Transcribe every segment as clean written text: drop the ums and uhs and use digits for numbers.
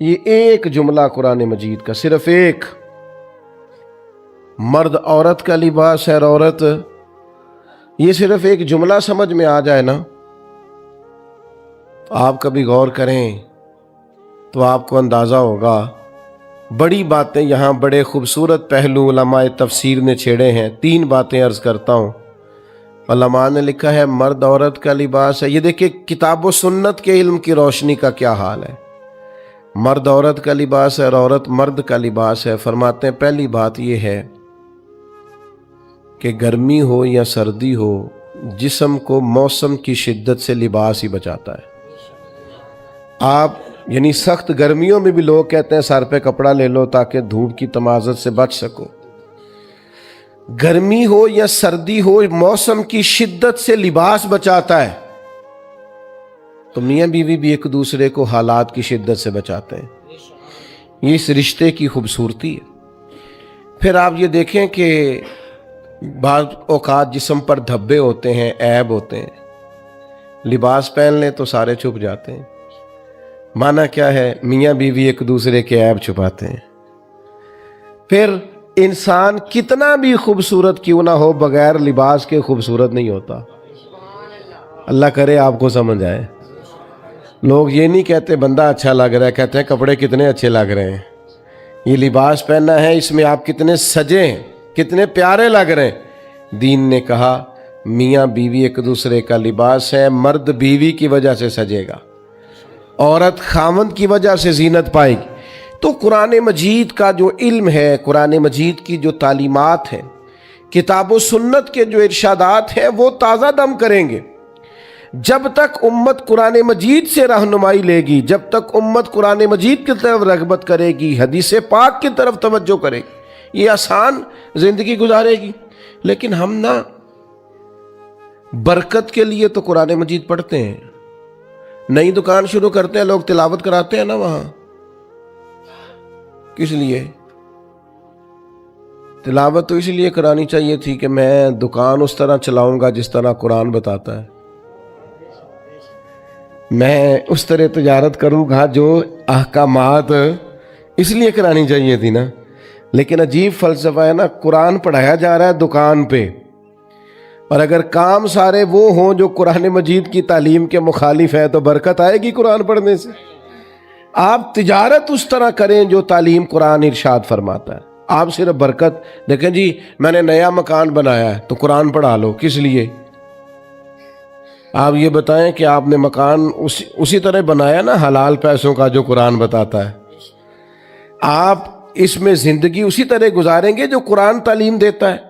یہ ایک جملہ قرآن مجید کا، صرف ایک، مرد عورت کا لباس ہے اور عورت، یہ صرف ایک جملہ سمجھ میں آ جائے نا، آپ کبھی غور کریں تو آپ کو اندازہ ہوگا بڑی باتیں یہاں، بڑے خوبصورت پہلو علماء تفسیر نے چھیڑے ہیں۔ 3 باتیں عرض کرتا ہوں۔ علماء نے لکھا ہے مرد عورت کا لباس ہے، یہ دیکھیں کتاب و سنت کے علم کی روشنی کا کیا حال ہے۔ مرد عورت کا لباس ہے اور عورت مرد کا لباس ہے۔ فرماتے ہیں پہلی بات یہ ہے کہ گرمی ہو یا سردی ہو، جسم کو موسم کی شدت سے لباس ہی بچاتا ہے۔ آپ یعنی سخت گرمیوں میں بھی لوگ کہتے ہیں سر پہ کپڑا لے لو تاکہ دھوپ کی تمازت سے بچ سکو۔ گرمی ہو یا سردی ہو، موسم کی شدت سے لباس بچاتا ہے۔ تو میاں بیوی بھی ایک دوسرے کو حالات کی شدت سے بچاتے ہیں، یہ اس رشتے کی خوبصورتی ہے۔ پھر آپ یہ دیکھیں کہ بعض اوقات جسم پر دھبے ہوتے ہیں، عیب ہوتے ہیں، لباس پہن لیں تو سارے چھپ جاتے ہیں۔ معنی کیا ہے؟ میاں بیوی ایک دوسرے کے عیب چھپاتے ہیں۔ پھر انسان کتنا بھی خوبصورت کیوں نہ ہو، بغیر لباس کے خوبصورت نہیں ہوتا۔ اللہ کرے آپ کو سمجھ آئے۔ لوگ یہ نہیں کہتے بندہ اچھا لگ رہا ہے، کہتے ہیں کپڑے کتنے اچھے لگ رہے ہیں، یہ لباس پہننا ہے، اس میں آپ کتنے سجے ہیں، کتنے پیارے لگ رہے ہیں۔ دین نے کہا میاں بیوی ایک دوسرے کا لباس ہے، مرد بیوی کی وجہ سے سجے گا، عورت خاوند کی وجہ سے زینت پائے گی۔ تو قرآن مجید کا جو علم ہے، قرآن مجید کی جو تعلیمات ہیں، کتاب و سنت کے جو ارشادات ہیں، وہ تازہ دم کریں گے۔ جب تک امت قرآن مجید سے رہنمائی لے گی، جب تک امت قرآن مجید کی طرف رغبت کرے گی، حدیث پاک کی طرف توجہ کرے گی، یہ آسان زندگی گزارے گی۔ لیکن ہم نا برکت کے لیے تو قرآن مجید پڑھتے ہیں، نئی دکان شروع کرتے ہیں لوگ تلاوت کراتے ہیں نا وہاں، کس لیے؟ تلاوت تو اس لیے کرانی چاہیے تھی کہ میں دکان اس طرح چلاؤں گا جس طرح قرآن بتاتا ہے، میں اس طرح تجارت کروں گا جو احکامات، اس لیے کرانی چاہیے تھی نا۔ لیکن عجیب فلسفہ ہے نا، قرآن پڑھایا جا رہا ہے دکان پہ، اور اگر کام سارے وہ ہوں جو قرآن مجید کی تعلیم کے مخالف ہیں تو برکت آئے گی قرآن پڑھنے سے؟ آپ تجارت اس طرح کریں جو تعلیم قرآن ارشاد فرماتا ہے، آپ صرف برکت دیکھیں جی میں نے نیا مکان بنایا ہے تو قرآن پڑھا لو، کس لیے؟ آپ یہ بتائیں کہ آپ نے مکان اسی طرح بنایا نا حلال پیسوں کا جو قرآن بتاتا ہے، آپ اس میں زندگی اسی طرح گزاریں گے جو قرآن تعلیم دیتا ہے۔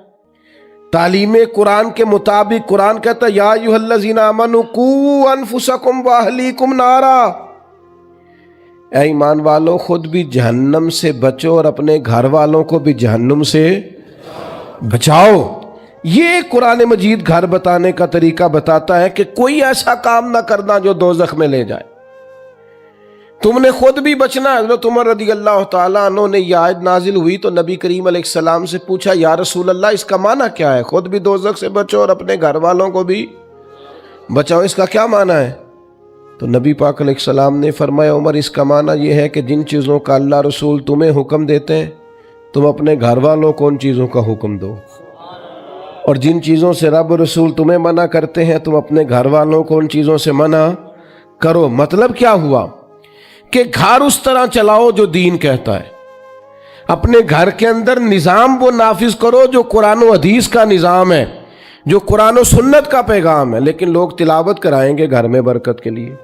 تعلیم قرآن کے مطابق قرآن کہتا ہے یا ایھا الذین آمنوا قوا انفسکم واہلیکم نارا، اے ایمان والو خود بھی جہنم سے بچو اور اپنے گھر والوں کو بھی جہنم سے بچاؤ۔ یہ قرآن مجید گھر بتانے کا طریقہ بتاتا ہے کہ کوئی ایسا کام نہ کرنا جو دوزخ میں لے جائے، تم نے خود بھی بچنا۔ حضرت عمر رضی اللہ تعالیٰ عنہ نے یہ آیت نازل ہوئی تو نبی کریم علیہ السلام سے پوچھا یا رسول اللہ اس کا معنی کیا ہے؟ خود بھی دوزخ سے بچو اور اپنے گھر والوں کو بھی بچاؤ، اس کا کیا معنی ہے؟ تو نبی پاک علیہ السلام نے فرمایا عمر اس کا معنی یہ ہے کہ جن چیزوں کا اللہ رسول تمہیں حکم دیتے ہیں تم اپنے گھر والوں کو ان چیزوں کا حکم دو، اور جن چیزوں سے رب رسول تمہیں منع کرتے ہیں تم اپنے گھر والوں کو ان چیزوں سے منع کرو۔ مطلب کیا ہوا کہ گھر اس طرح چلاؤ جو دین کہتا ہے، اپنے گھر کے اندر نظام وہ نافذ کرو جو قرآن و حدیث کا نظام ہے، جو قرآن و سنت کا پیغام ہے۔ لیکن لوگ تلاوت کرائیں گے گھر میں برکت کے لیے،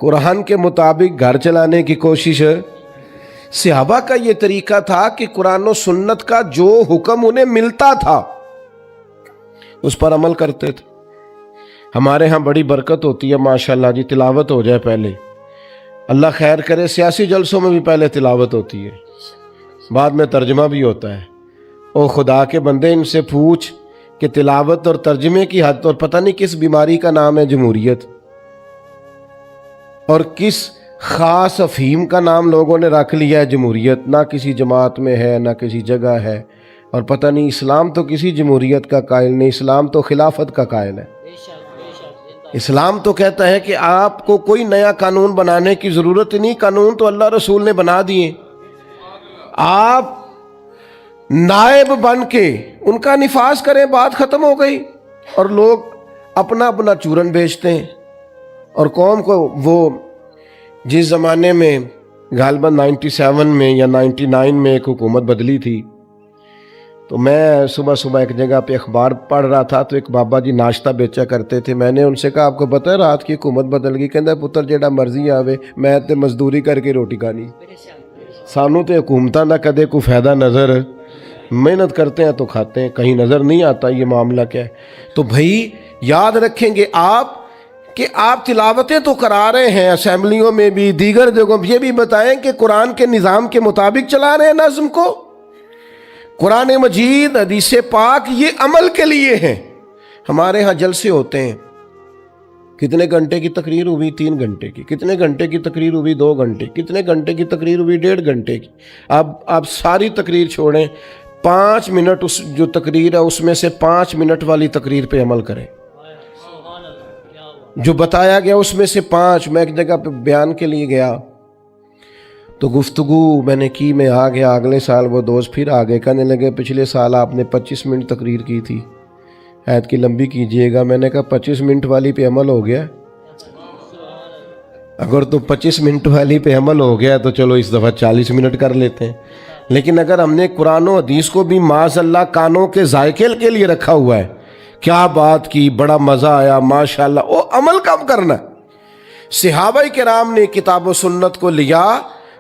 قرآن کے مطابق گھر چلانے کی کوشش۔ صحابہ کا یہ طریقہ تھا کہ قرآن و سنت کا جو حکم انہیں ملتا تھا اس پر عمل کرتے تھے۔ ہمارے ہاں بڑی برکت ہوتی ہے ماشاءاللہ جی، تلاوت ہو جائے پہلے، اللہ خیر کرے، سیاسی جلسوں میں بھی پہلے تلاوت ہوتی ہے، بعد میں ترجمہ بھی ہوتا ہے۔ او خدا کے بندے ان سے پوچھ کہ تلاوت اور ترجمے کی حد، اور پتہ نہیں کس بیماری کا نام ہے جمہوریت، اور کس خاص افہیم کا نام لوگوں نے رکھ لیا ہے جمہوریت، نہ کسی جماعت میں ہے نہ کسی جگہ ہے، اور پتہ نہیں اسلام تو کسی جمہوریت کا قائل نہیں، اسلام تو خلافت کا قائل ہے۔ اسلام تو کہتا ہے کہ آپ کو کوئی نیا قانون بنانے کی ضرورت نہیں، قانون تو اللہ رسول نے بنا دیے، آپ نائب بن کے ان کا نفاذ کریں، بات ختم ہو گئی۔ اور لوگ اپنا اپنا چورن بیچتے ہیں، اور قوم کو وہ جس زمانے میں غالباً 97 میں یا 99 میں ایک حکومت بدلی تھی، تو میں صبح صبح ایک جگہ پہ اخبار پڑھ رہا تھا، تو ایک بابا جی ناشتہ بیچا کرتے تھے۔ میں نے ان سے کہا آپ کو پتہ ہے رات کی حکومت بدل گئی؟ کہندا پتر جیڑا مرضی آوے، میں تے مزدوری کر کے روٹی کھانی، سانوں تے حکومتاں دا کدے کوئی فائدہ نظر، محنت کرتے ہیں تو کھاتے ہیں، کہیں نظر نہیں آتا یہ معاملہ کیا ہے۔ تو بھائی یاد رکھیں گے آپ کہ آپ تلاوتیں تو کرا رہے ہیں اسمبلیوں میں بھی، دیگر جگہوں، یہ بھی بتائیں کہ قرآن کے نظام کے مطابق چلا رہے ہیں نظم کو۔ قرآن مجید، حدیث پاک یہ عمل کے لیے ہیں۔ ہمارے ہاں جلسے ہوتے ہیں، کتنے گھنٹے کی تقریر ہوئی؟ 3 گھنٹے کی۔ کتنے گھنٹے کی تقریر ہوئی؟ 2 گھنٹے۔ کتنے گھنٹے کی تقریر ہوئی؟ 1.5 گھنٹے کی۔ اب آپ ساری تقریر چھوڑیں، 5 منٹ اس جو تقریر ہے اس میں سے 5 منٹ والی تقریر پہ عمل کریں، جو بتایا گیا اس میں سے 5۔ میں ایک جگہ پہ بیان کے لیے گیا تو گفتگو میں نے کی، میں آ گیا، اگلے سال وہ دوست پھر آ گئے، کہنے لگے پچھلے سال آپ نے 25 منٹ تقریر کی تھی، عید کی لمبی کیجئے گا۔ میں نے کہا 25 منٹ والی پہ عمل ہو گیا؟ اگر تو 25 منٹ والی پہ عمل ہو گیا تو چلو اس دفعہ 40 منٹ کر لیتے ہیں۔ لیکن اگر ہم نے قرآن و حدیث کو بھی معاذ اللہ کانوں کے ذائقے کے لیے رکھا ہوا ہے، کیا بات کی، بڑا مزہ آیا، ماشاءاللہ، وہ عمل کم کرنا۔ صحابہ کرام نے کتاب و سنت کو لیا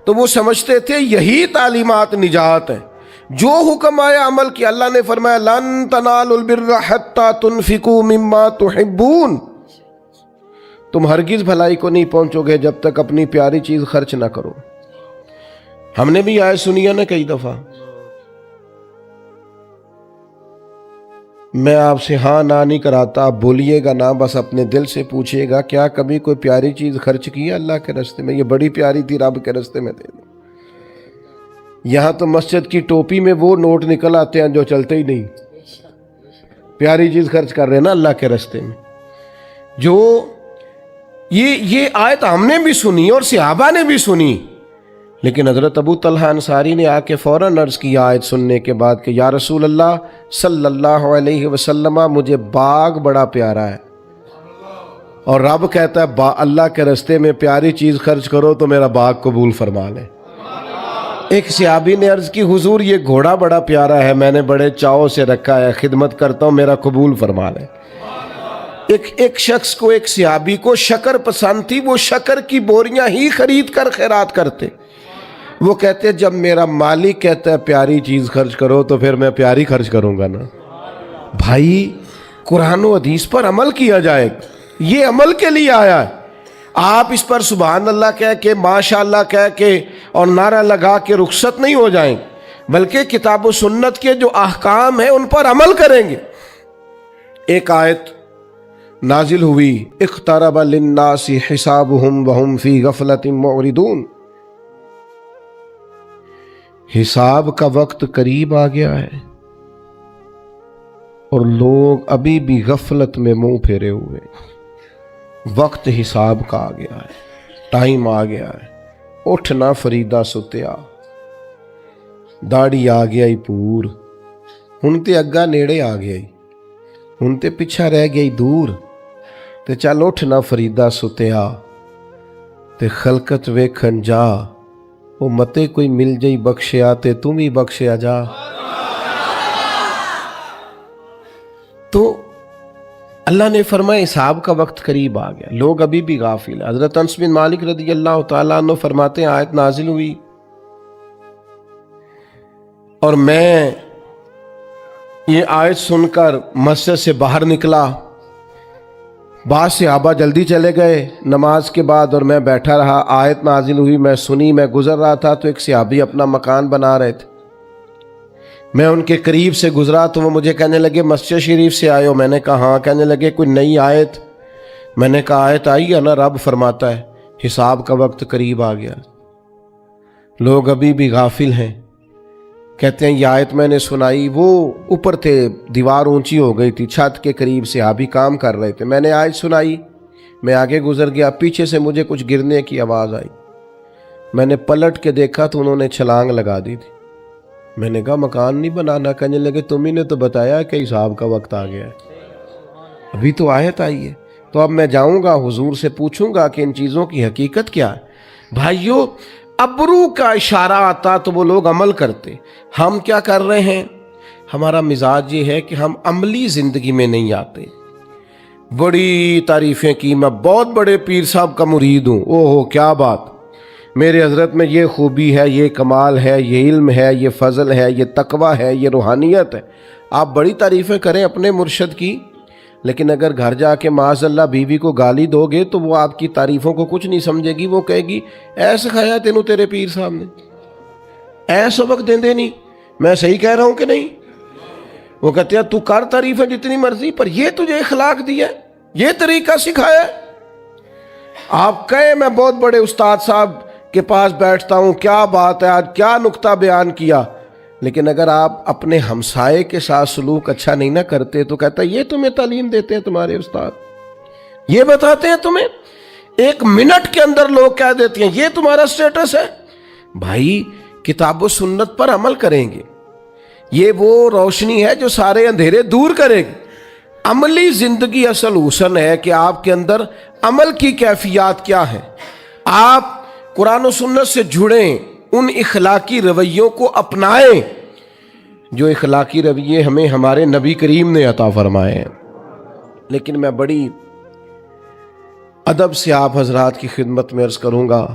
تو وہ سمجھتے تھے یہی تعلیمات نجات ہے، جو حکم آیا عمل کیا۔ اللہ نے فرمایا لن تنالوا البر حتی تنفقوا مما تحبون، تم ہرگز بھلائی کو نہیں پہنچو گے جب تک اپنی پیاری چیز خرچ نہ کرو۔ ہم نے بھی آیت سنی ہے نا کئی دفعہ۔ میں آپ سے ہاں نہ نہیں کراتا، آپ بولیے گا نا، بس اپنے دل سے پوچھئے گا کیا کبھی کوئی پیاری چیز خرچ کی ہے اللہ کے راستے میں؟ یہ بڑی پیاری تھی، رب کے راستے میں دے دو۔ یہاں تو مسجد کی ٹوپی میں وہ نوٹ نکل آتے ہیں جو چلتے ہی نہیں۔ پیاری چیز خرچ کر رہے ہیں نا اللہ کے راستے میں۔ جو یہ آیت ہم نے بھی سنی اور صحابہ نے بھی سنی، لیکن حضرت ابو طلحہ انصاری نے آ کے فوراً عرض کیا آیت سننے کے بعد کہ یا رسول اللہ صلی اللہ علیہ وسلم، مجھے باغ بڑا پیارا ہے، اور رب کہتا ہے اللہ کے راستے میں پیاری چیز خرچ کرو تو میرا باغ قبول فرما لے۔ ایک صحابی نے عرض کی حضور یہ گھوڑا بڑا پیارا ہے، میں نے بڑے چاؤ سے رکھا ہے، خدمت کرتا ہوں، میرا قبول فرما لے۔ ایک شخص کو، ایک صحابی کو شکر پسند تھی، وہ شکر کی بوریاں ہی خرید کر خیرات کرتے۔ وہ کہتے جب میرا مالک کہتا ہے پیاری چیز خرچ کرو تو پھر میں پیاری خرچ کروں گا نا۔ بھائی قرآن و حدیث پر عمل کیا جائے، یہ عمل کے لیے آیا ہے۔ آپ اس پر سبحان اللہ کہہ کے، ماشاء اللہ کہہ کے اور نعرہ لگا کے رخصت نہیں ہو جائیں، بلکہ کتاب و سنت کے جو احکام ہیں ان پر عمل کریں گے۔ ایک آیت نازل ہوئی اقترب للناس حسابهم وهم فی غفلۃ معرضون، حساب کا وقت قریب آ گیا ہے اور لوگ ابھی بھی غفلت میں منہ پھیرے ہوئے۔ وقت حساب کا آ گیا ہے، ٹائم آ گیا ہے، اٹھنا فریدہ ستیا، داڑھی آ گیا ہی پور، ہن تے اگا نیڑے آ گیا ہی، ہن تے پیچھا رہ گیا ہی دور، تے چل اٹھنا فریدہ ستیا تے خلقت ویکھن جا، وہ متے کوئی مل جائی بخشیا تے تم ہی بخشیا جا۔ تو اللہ نے فرمایا حساب کا وقت قریب آ گیا، لوگ ابھی بھی غافل ہیں۔ حضرت انس بن مالک رضی اللہ تعالیٰ عنہ فرماتے ہیں آیت نازل ہوئی اور میں یہ آیت سن کر مسجد سے باہر نکلا، بعض صحابہ جلدی چلے گئے نماز کے بعد اور میں بیٹھا رہا۔ آیت نازل ہوئی، میں سنی، میں گزر رہا تھا تو ایک صحابی اپنا مکان بنا رہے تھے، میں ان کے قریب سے گزرا تو وہ مجھے کہنے لگے مسجد شریف سے آئے ہو؟ میں نے کہا ہاں۔ کہنے لگے کوئی نئی آیت؟ میں نے کہا آیت آئی ہے نا، رب فرماتا ہے حساب کا وقت قریب آ گیا، لوگ ابھی بھی غافل ہیں۔ کہتے ہیں یہ آیت میں نے سنائی، وہ اوپر تھے، دیوار اونچی ہو گئی تھی، چھت کے قریب صحابی کام کر رہے تھے، میں نے آیت سنائی میں آگے گزر گیا, پیچھے سے مجھے کچھ گرنے کی آواز آئی. میں نے پلٹ کے دیکھا تو انہوں نے چھلانگ لگا دی تھی. میں نے کہا مکان نہیں بنانا. کہنے لگے تم ہی نے تو بتایا کہ حساب کا وقت آ گیا ہے, ابھی تو آیت آئی ہے. تو اب میں جاؤں گا حضور سے پوچھوں گا کہ ان چیزوں کی حقیقت کیا ہے. بھائیو, ابرو کا اشارہ آتا تو وہ لوگ عمل کرتے. ہم کیا کر رہے ہیں؟ ہمارا مزاج یہ ہے کہ ہم عملی زندگی میں نہیں آتے. بڑی تعریفیں کی, میں بہت بڑے پیر صاحب کا مرید ہوں, اوہ کیا بات, میرے حضرت میں یہ خوبی ہے, یہ کمال ہے, یہ علم ہے, یہ فضل ہے, یہ تقوی ہے, یہ روحانیت ہے. آپ بڑی تعریفیں کریں اپنے مرشد کی, لیکن اگر گھر جا کے معاذ اللہ بیوی کو گالی دو گے تو وہ آپ کی تعریفوں کو کچھ نہیں سمجھے گی. وہ کہے گی اے سکھایا تینوں تیرے پیر صاحب نے, اے سبق دیندے نہیں, میں صحیح کہہ رہا ہوں کہ نہیں. وہ کہتے ہیں تو کر تعریفیں جتنی مرضی, پر یہ تجھے اخلاق دیا ہے, یہ طریقہ سکھایا ہے. آپ کہیں میں بہت بڑے استاد صاحب کے پاس بیٹھتا ہوں, کیا بات ہے, آج کیا نکتہ بیان کیا, لیکن اگر آپ اپنے ہمسائے کے ساتھ سلوک اچھا نہیں نہ کرتے تو کہتا ہے یہ تمہیں تعلیم دیتے ہیں تمہارے استاد, یہ بتاتے ہیں تمہیں, 1 منٹ کے اندر لوگ کہہ دیتے ہیں یہ تمہارا سٹیٹس ہے. بھائی کتاب و سنت پر عمل کریں گے, یہ وہ روشنی ہے جو سارے اندھیرے دور کرے گی. عملی زندگی اصل حسن ہے کہ آپ کے اندر عمل کی کیفیات کیا ہے. آپ قرآن و سنت سے جڑیں, ان اخلاقی رویوں کو اپنائیں جو اخلاقی رویے ہمیں ہمارے نبی کریم نے عطا فرمائے ہیں. لیکن میں بڑی ادب سے آپ حضرات کی خدمت میں عرض کروں گا,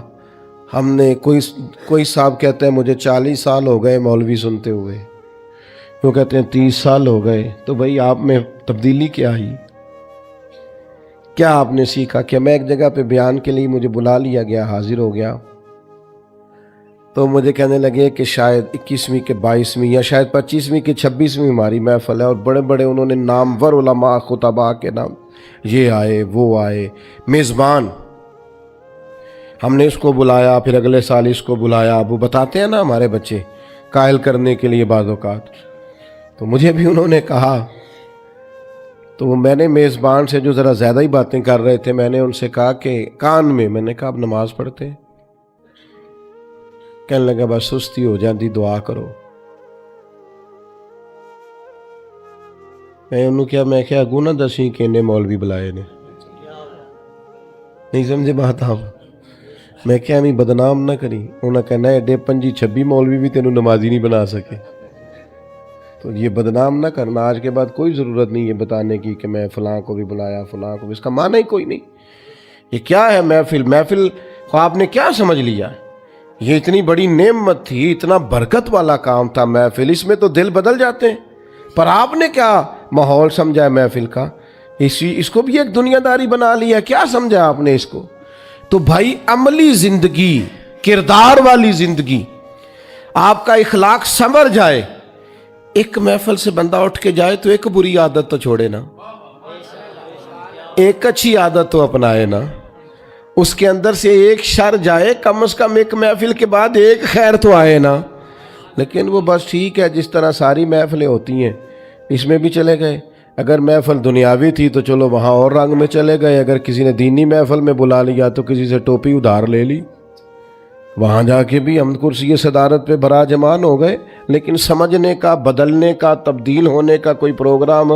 ہم نے کوئی صاحب کہتے ہیں مجھے 40 سال ہو گئے مولوی سنتے ہوئے, وہ کہتے ہیں 30 سال ہو گئے. تو بھائی آپ میں تبدیلی کیا آئی, کیا آپ نے سیکھا؟ کہ میں ایک جگہ پہ بیان کے لیے مجھے بلا لیا گیا, حاضر ہو گیا, تو مجھے کہنے لگے کہ شاید 21ویں کے 22ویں یا شاید 25ویں کے 26ویں ہماری محفل ہے, اور بڑے بڑے انہوں نے نامور علماء خطباء کے نام, یہ آئے وہ آئے, میزبان. ہم نے اس کو بلایا, پھر اگلے سال اس کو بلایا. وہ بتاتے ہیں نا ہمارے بچے قائل کرنے کے لیے بعض اوقات, تو مجھے بھی انہوں نے کہا. تو میں نے میزبان سے جو ذرا زیادہ ہی باتیں کر رہے تھے, میں نے ان سے کہا کہ کان میں نے کہا اب نماز پڑھتے ہیں. کہنے لگا بس سستی ہو جاتی, دعا کرو. میں انہوں کیا, میں کیا گو نہ دسی کہ انہیں مولوی بلائے نے, نہیں سمجھے بات آپ. میں کیا نہیں بدنام نہ کری. انہوں نے کہنا ہے 25-26 مولوی بھی تینوں نمازی نہیں بنا سکے. تو یہ بدنام نہ کرنا. آج کے بعد کوئی ضرورت نہیں ہے بتانے کی کہ میں فلاں کو بھی بلایا, فلاں کو بھی, اس کا معنی ہی کوئی نہیں. یہ کیا ہے محفل کو آپ نے کیا سمجھ لیا؟ یہ اتنی بڑی نعمت تھی, اتنا برکت والا کام تھا محفل, اس میں تو دل بدل جاتے ہیں. پر آپ نے کیا ماحول سمجھا ہے محفل کا, اس کو بھی ایک دنیا داری بنا لیا. کیا سمجھا آپ نے اس کو؟ تو بھائی عملی زندگی, کردار والی زندگی, آپ کا اخلاق سنور جائے. ایک محفل سے بندہ اٹھ کے جائے تو ایک بری عادت تو چھوڑے نا, ایک اچھی عادت تو اپنائے نا. اس کے اندر سے ایک شر جائے, کم از کم ایک محفل کے بعد ایک خیر تو آئے نا. لیکن وہ بس ٹھیک ہے, جس طرح ساری محفلیں ہوتی ہیں اس میں بھی چلے گئے. اگر محفل دنیاوی تھی تو چلو وہاں اور رنگ میں چلے گئے. اگر کسی نے دینی محفل میں بلا لیا تو کسی سے ٹوپی ادھار لے لی, وہاں جا کے بھی ہم کرسی صدارت پہ برا جمان ہو گئے. لیکن سمجھنے کا, بدلنے کا, تبدیل ہونے کا کوئی پروگرام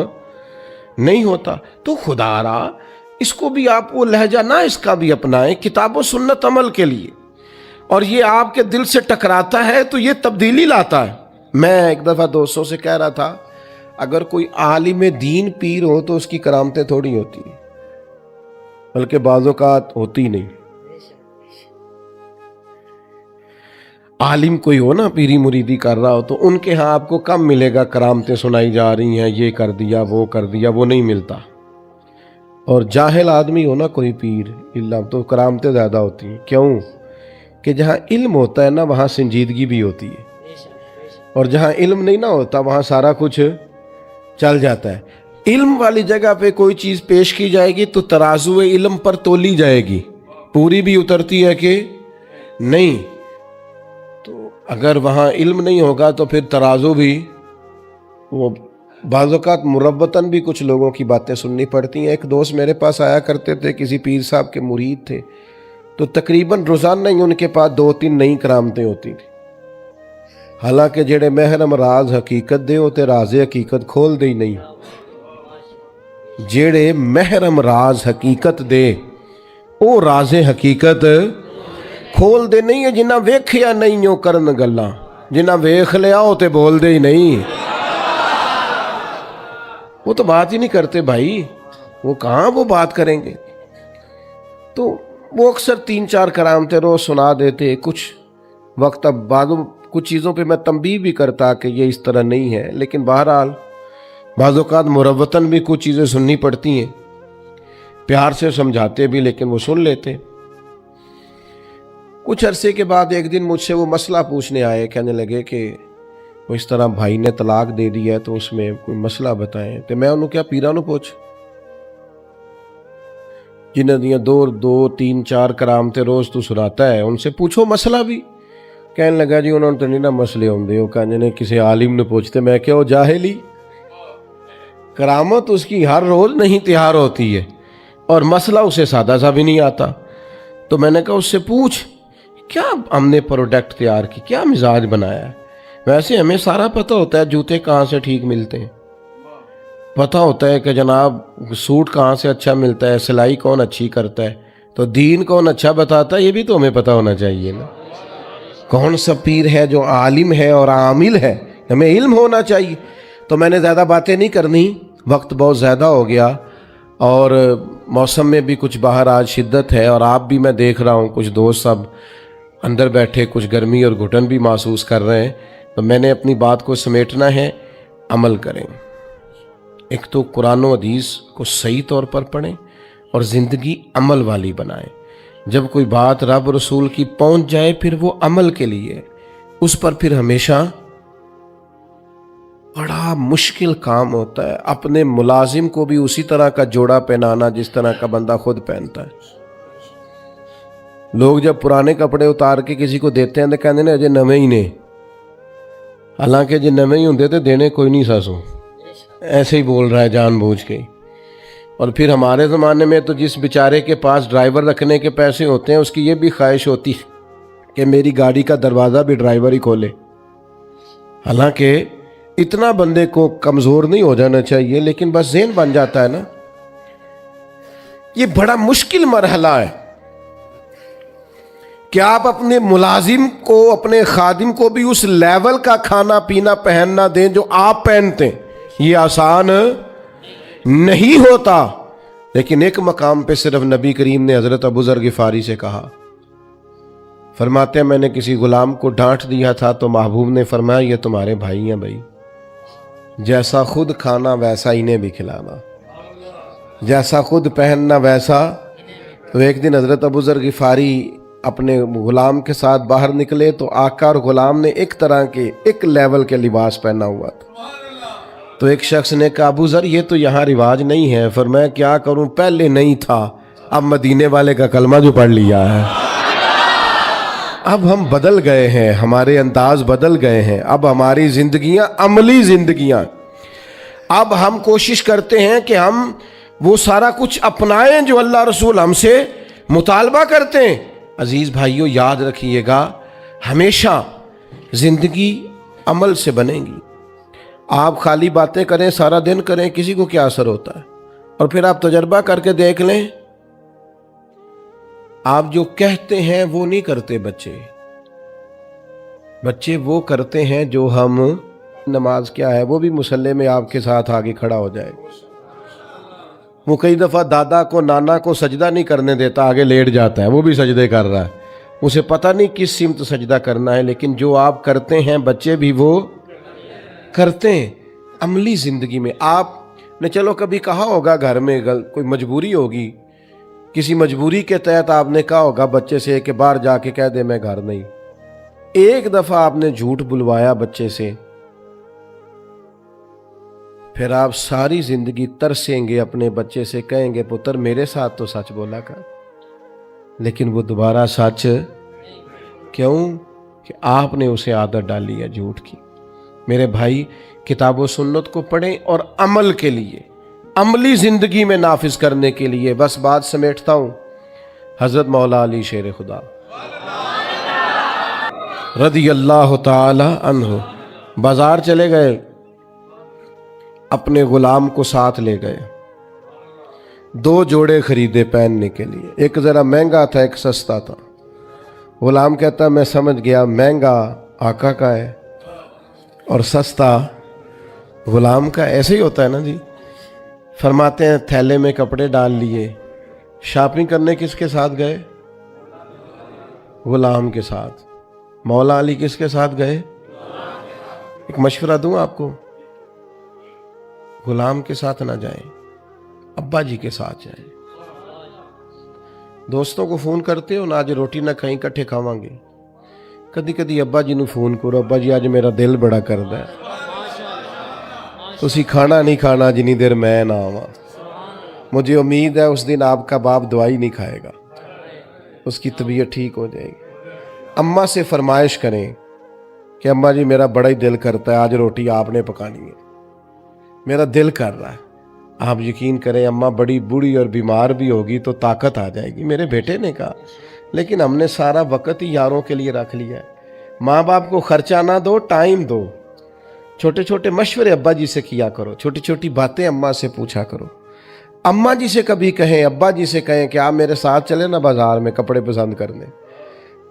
نہیں ہوتا. تو خدا را اس کو بھی آپ وہ لہجہ نہ اس کا بھی اپنائیں کتاب و سنت عمل کے لیے, اور یہ آپ کے دل سے ٹکراتا ہے تو یہ تبدیلی لاتا ہے. میں ایک دفعہ دوستوں سے کہہ رہا تھا, اگر کوئی عالم دین پیر ہو تو اس کی کرامتیں تھوڑی ہوتی ہیں, بلکہ بعض اوقات ہوتی نہیں. عالم کوئی ہو نا, پیری مریدی کر رہا ہو, تو ان کے ہاں آپ کو کم ملے گا کرامتیں سنائی جا رہی ہیں, یہ کر دیا وہ کر دیا, وہ نہیں ملتا. اور جاہل آدمی ہو نا کوئی پیر اللہ, تو کرامتیں زیادہ ہوتی ہیں. کیوں کہ جہاں علم ہوتا ہے نا وہاں سنجیدگی بھی ہوتی ہے, اور جہاں علم نہیں نہ ہوتا وہاں سارا کچھ چل جاتا ہے. علم والی جگہ پہ کوئی چیز پیش کی جائے گی تو ترازو علم پر تولی جائے گی, پوری بھی اترتی ہے کہ نہیں. تو اگر وہاں علم نہیں ہوگا تو پھر ترازو بھی وہ بعض اوقات مربتاً بھی کچھ لوگوں کی باتیں سننی پڑتی ہیں۔ ایک دوست میرے پاس آیا کرتے تھے، کسی پیر صاحب کے مرید تھے، تو تقریباً روزانہ ہی ان کے پاس 2-3 نئی کرامتیں ہوتی تھیں۔ حالانکہ جڑے محرم راز حقیقت دے ہوتے راز حقیقت کھول دے ہی نہیں۔ جڑے محرم راز حقیقت دے او راز حقیقت کھول دے نہیں ہے۔ جنہ ویکھیا نہیں ہو کرن گلاں، جنہ ویکھ لیا ہو تے بول دے ہی نہیں، وہ تو بات ہی نہیں کرتے بھائی، وہ کہاں وہ بات کریں گے۔ تو وہ اکثر 3-4 کرامتیں روز سنا دیتے۔ کچھ وقت اب بعض کچھ چیزوں پہ میں تنبیہ بھی کرتا کہ یہ اس طرح نہیں ہے، لیکن بہرحال بعض اوقات مروتاً بھی کچھ چیزیں سننی پڑتی ہیں، پیار سے سمجھاتے بھی لیکن وہ سن لیتے۔ کچھ عرصے کے بعد ایک دن مجھ سے وہ مسئلہ پوچھنے آئے، کہنے لگے کہ وہ اس طرح بھائی نے طلاق دے دی ہے تو اس میں کوئی مسئلہ بتائیں۔ تو میں انہوں کیا پیرا نو پوچھ جنہیں دیاں 2-3-4 کرامتے روز تو سناتا ہے، ان سے پوچھو مسئلہ بھی۔ کہنے لگا جی انہوں نے تو نہیں نا مسئلے ہوندے، وہ کہنے نے کسی عالم نے پوچھتے۔ میں کیا وہ جاہلی؟ کرامت اس کی ہر روز نہیں تیار ہوتی ہے، اور مسئلہ اسے سادہ سا بھی نہیں آتا۔ تو میں نے کہا اس سے پوچھ کیا ہم نے پروڈکٹ تیار کی، کیا مزاج بنایا ہے۔ ویسے ہمیں سارا پتہ ہوتا ہے جوتے کہاں سے ٹھیک ملتے ہیں، پتہ ہوتا ہے کہ جناب سوٹ کہاں سے اچھا ملتا ہے، سلائی کون اچھی کرتا ہے، تو دین کون اچھا بتاتا ہے یہ بھی تو ہمیں پتہ ہونا چاہیے نا۔ کون سا پیر ہے جو عالم ہے اور عامل ہے، ہمیں علم ہونا چاہیے۔ تو میں نے زیادہ باتیں نہیں کرنی، وقت بہت زیادہ ہو گیا، اور موسم میں بھی کچھ باہر آج شدت ہے، اور آپ بھی میں دیکھ رہا ہوں کچھ دوست سب اندر بیٹھے کچھ گرمی اور گھٹن بھی محسوس کر رہے ہیں۔ تو میں نے اپنی بات کو سمیٹنا ہے، عمل کریں۔ ایک تو قرآن و حدیث کو صحیح طور پر پڑھیں اور زندگی عمل والی بنائیں۔ جب کوئی بات رب رسول کی پہنچ جائے پھر وہ عمل کے لیے، اس پر پھر ہمیشہ بڑا مشکل کام ہوتا ہے۔ اپنے ملازم کو بھی اسی طرح کا جوڑا پہنانا جس طرح کا بندہ خود پہنتا ہے۔ لوگ جب پرانے کپڑے اتار کے کسی کو دیتے ہیں تو کہتے ہیں اجے نویں ہی نے، حالانکہ جے نویں ہی ہوندے تو دینے کوئی نہیں ساسو، ایسے ہی بول رہا ہے جان بوجھ کے۔ اور پھر ہمارے زمانے میں تو جس بیچارے کے پاس ڈرائیور رکھنے کے پیسے ہوتے ہیں اس کی یہ بھی خواہش ہوتی کہ میری گاڑی کا دروازہ بھی ڈرائیور ہی کھولے۔ حالانکہ اتنا بندے کو کمزور نہیں ہو جانا چاہیے، لیکن بس ذہن بن جاتا ہے نا۔ یہ بڑا مشکل مرحلہ ہے کہ آپ اپنے ملازم کو، اپنے خادم کو بھی اس لیول کا کھانا پینا پہننا دیں جو آپ پہنتے ہیں۔ یہ آسان نہیں ہوتا، لیکن ایک مقام پہ صرف نبی کریم نے حضرت ابو ذر غفاری سے کہا، فرماتے ہیں میں نے کسی غلام کو ڈانٹ دیا تھا تو محبوب نے فرمایا یہ تمہارے بھائی ہیں بھائی، جیسا خود کھانا ویسا انہیں بھی کھلانا، جیسا خود پہننا ویسا۔ تو ایک دن حضرت ابو ذر غفاری اپنے غلام کے ساتھ باہر نکلے تو آقا اور غلام نے ایک طرح کے ایک لیول کے لباس پہنا ہوا تھا۔ تو ایک شخص نے کہا ابو ذر یہ تو یہاں رواج نہیں ہے۔ فرمایا کیا کروں، پہلے نہیں تھا، اب مدینے والے کا کلمہ جو پڑھ لیا ہے، اب ہم بدل گئے ہیں، ہمارے انداز بدل گئے ہیں، اب ہماری زندگیاں عملی زندگیاں، اب ہم کوشش کرتے ہیں کہ ہم وہ سارا کچھ اپنائیں جو اللہ رسول ہم سے مطالبہ کرتے ہیں۔ عزیز بھائیو یاد رکھیے گا، ہمیشہ زندگی عمل سے بنے گی۔ آپ خالی باتیں کریں، سارا دن کریں، کسی کو کیا اثر ہوتا ہے؟ اور پھر آپ تجربہ کر کے دیکھ لیں، آپ جو کہتے ہیں وہ نہیں کرتے بچے وہ کرتے ہیں جو ہم۔ نماز کیا ہے، وہ بھی مصلی میں آپ کے ساتھ آگے کھڑا ہو جائے۔ وہ کئی دفعہ دادا کو نانا کو سجدہ نہیں کرنے دیتا، آگے لیٹ جاتا ہے، وہ بھی سجدے کر رہا ہے، اسے پتہ نہیں کس سمت سجدہ کرنا ہے، لیکن جو آپ کرتے ہیں بچے بھی وہ کرتے ہیں۔ عملی زندگی میں آپ نے چلو کبھی کہا ہوگا گھر میں کوئی مجبوری ہوگی، کسی مجبوری کے تحت آپ نے کہا ہوگا بچے سے کہ باہر جا کے کہہ دے میں گھر نہیں۔ ایک دفعہ آپ نے جھوٹ بلوایا بچے سے، پھر آپ ساری زندگی ترسیں گے اپنے بچے سے، کہیں گے پتر میرے ساتھ تو سچ بولا کر، لیکن وہ دوبارہ سچ کیوں؟ کہ آپ نے اسے عادت ڈالی ہے جھوٹ کی۔ میرے بھائی کتاب و سنت کو پڑھیں اور عمل کے لیے، عملی زندگی میں نافذ کرنے کے لیے۔ بس بات سمیٹتا ہوں، حضرت مولا علی شیر خدا رضی اللہ تعالی عنہ بازار چلے گئے، اپنے غلام کو ساتھ لے گئے، 2 جوڑے خریدے پہننے کے لیے، ایک ذرا مہنگا تھا ایک سستا تھا۔ غلام کہتا میں سمجھ گیا مہنگا آقا کا ہے اور سستا غلام کا، ایسے ہی ہوتا ہے نا جی۔ فرماتے ہیں تھیلے میں کپڑے ڈال لیے، شاپنگ کرنے کس کے ساتھ گئے؟ غلام کے ساتھ۔ مولا علی کس کے ساتھ گئے؟ ایک مشورہ دوں آپ کو، غلام کے ساتھ نہ جائیں، ابا جی کے ساتھ جائیں۔ دوستوں کو فون کرتے ہو نا، آج روٹی نہ کھائیں کٹھے کھاواں گے، کدی کدی ابا جی نو فون کرو، ابا جی آج میرا دل بڑا کردا ہے، تسی کھانا نہیں کھانا جنی دیر میں نہ آواں، مجھے امید ہے اس دن آپ کا باپ دوائی نہیں کھائے گا، اس کی طبیعت ٹھیک ہو جائے گی۔ اماں سے فرمائش کریں کہ اماں جی میرا بڑا ہی دل کرتا ہے آج روٹی آپ نے پکانی ہے، میرا دل کر رہا ہے۔ آپ یقین کریں اماں بڑی بوڑھی اور بیمار بھی ہوگی تو طاقت آ جائے گی۔ میرے بیٹے نے کہا لیکن ہم نے سارا وقت ہی یاروں کے لیے رکھ لیا ہے، ماں باپ کو خرچہ نہ دو، ٹائم دو، چھوٹے چھوٹے مشورے ابا جی سے کیا کرو، چھوٹی چھوٹی باتیں اماں سے پوچھا کرو۔ اماں جی سے کبھی کہیں، ابا جی سے کہیں کہ آپ میرے ساتھ چلے نا بازار میں کپڑے پسند کرنے،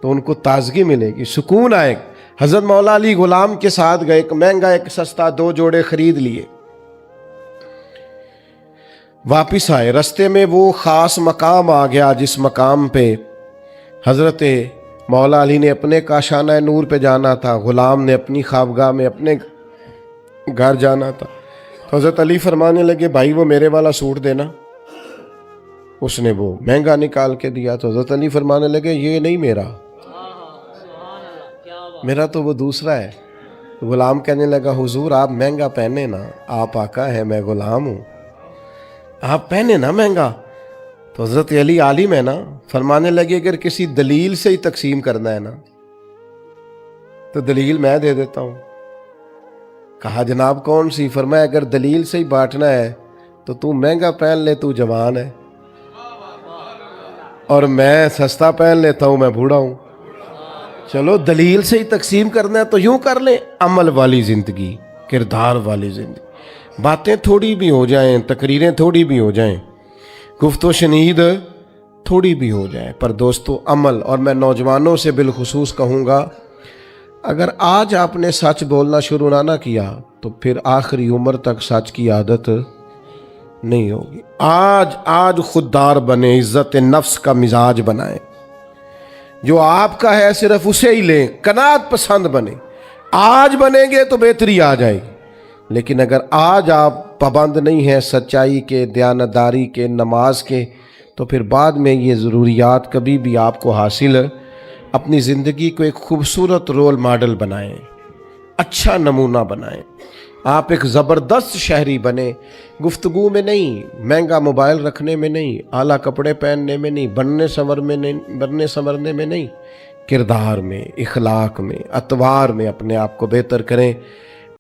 تو ان کو تازگی ملے گی، سکون آئے گا۔ حضرت مولا علی غلام کے ساتھ گئے، ایک مہنگا ایک سستا 2 جوڑے خرید لیے، واپس آئے۔ رستے میں وہ خاص مقام آ گیا جس مقام پہ حضرت مولا علی نے اپنے کاشانہ نور پہ جانا تھا، غلام نے اپنی خوابگاہ میں اپنے گھر جانا تھا۔ تو حضرت علی فرمانے لگے بھائی وہ میرے والا سوٹ دینا، اس نے وہ مہنگا نکال کے دیا، تو حضرت علی فرمانے لگے یہ نہیں میرا تو وہ دوسرا ہے۔ غلام کہنے لگا حضور آپ مہنگا پہنے نا، آپ آقا ہے میں غلام ہوں، آپ پہنے نا مہنگا۔ تو حضرت علی عالم ہے نا، فرمانے لگے اگر کسی دلیل سے ہی تقسیم کرنا ہے نا تو دلیل میں دے دیتا ہوں۔ کہا جناب کون سی؟ فرمایا اگر دلیل سے ہی بانٹنا ہے تو تو مہنگا پہن لے، تو جوان ہے، اور میں سستا پہن لیتا ہوں، میں بوڑھا ہوں۔ چلو دلیل سے ہی تقسیم کرنا ہے تو یوں کر لیں، عمل والی زندگی، کردار والی زندگی، باتیں تھوڑی بھی ہو جائیں، تقریریں تھوڑی بھی ہو جائیں، گفت و شنید تھوڑی بھی ہو جائے، پر دوستو عمل۔ اور میں نوجوانوں سے بالخصوص کہوں گا اگر آج آپ نے سچ بولنا شروع نہ کیا تو پھر آخری عمر تک سچ کی عادت نہیں ہوگی۔ آج خوددار بنے، عزت نفس کا مزاج بنائیں، جو آپ کا ہے صرف اسے ہی لیں، قناعت پسند بنے۔ آج بنیں گے تو بہتری آ جائے گی، لیکن اگر آج آپ پابند نہیں ہیں سچائی کے، دیانتداری کے، نماز کے، تو پھر بعد میں یہ ضروریات کبھی بھی آپ کو حاصل۔ اپنی زندگی کو ایک خوبصورت رول ماڈل بنائیں، اچھا نمونہ بنائیں، آپ ایک زبردست شہری بنیں، گفتگو میں نہیں، مہنگا موبائل رکھنے میں نہیں، اعلیٰ کپڑے پہننے میں نہیں، بننے سنورنے میں نہیں، کردار میں، اخلاق میں، اطوار میں اپنے آپ کو بہتر کریں۔